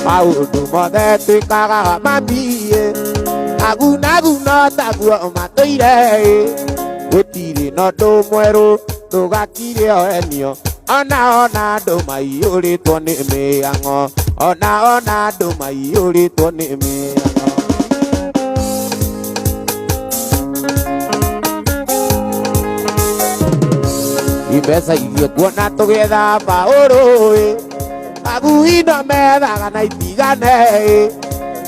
Maundu mothe twikaga mambie agunaguno taguo matuire gutiri no ndu mweru ndugakire oenio ona andu maiyuritwo ni miango ona andu maiyuritwo ni miango ibesa irio kuona tugetha Paulu aguino methaga na itigane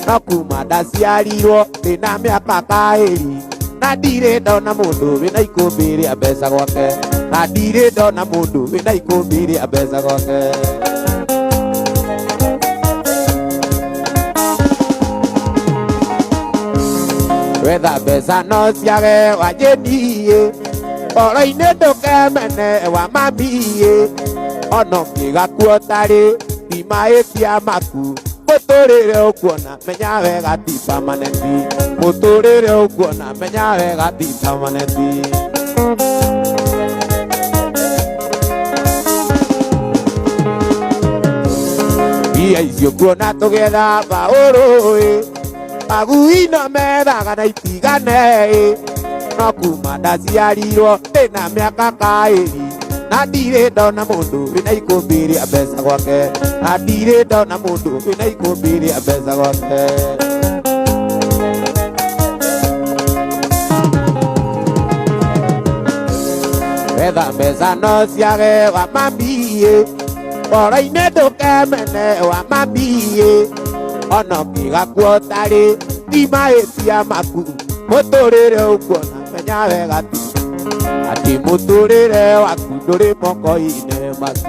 no kuma ndaciarirwo ndina miaka kairi na ndirĩ ndona mũndũ wĩna ikũmbĩ rĩa mbeca gwake na ndirĩ ndona mũndũ wĩna ikũmbĩ rĩa mbeca gwake wetha mbeca no ciage wanjĩniĩ ũhoro-inĩ ndũkemene wa mamiĩ ona ũngĩgakua ũtarĩ timahĩtia maku mũtũrĩre ũkuona menya wega ti permanent mũtũrĩre ũkuona menya wega ti permanent mbia icio kuona tũgetha Paulu aguino methaga na itigane no kuma ndaciarirwo ndĩna mĩaka kaĩri na ndirĩ ndona mũndũ wĩna ikũmbĩ rĩa mbeca gwake na ndirĩ ndona mũndũ wĩna ikũmbĩ rĩa mbeca gwake wetha mbeca no ciage wa mamiĩ ũhoro-inĩ ndũkemene wa mamiĩ ona ũngĩgakua ũtarĩ timahĩtia maku mũtũrĩre ũkuona menya wega ti ati mũtũrĩre waku ndũrĩ moko-inĩ maku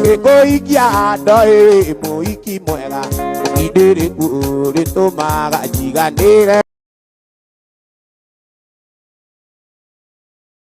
gĩkũikia ndoĩ mũhiki mwega githĩrĩku rĩtũmaga njiganĩre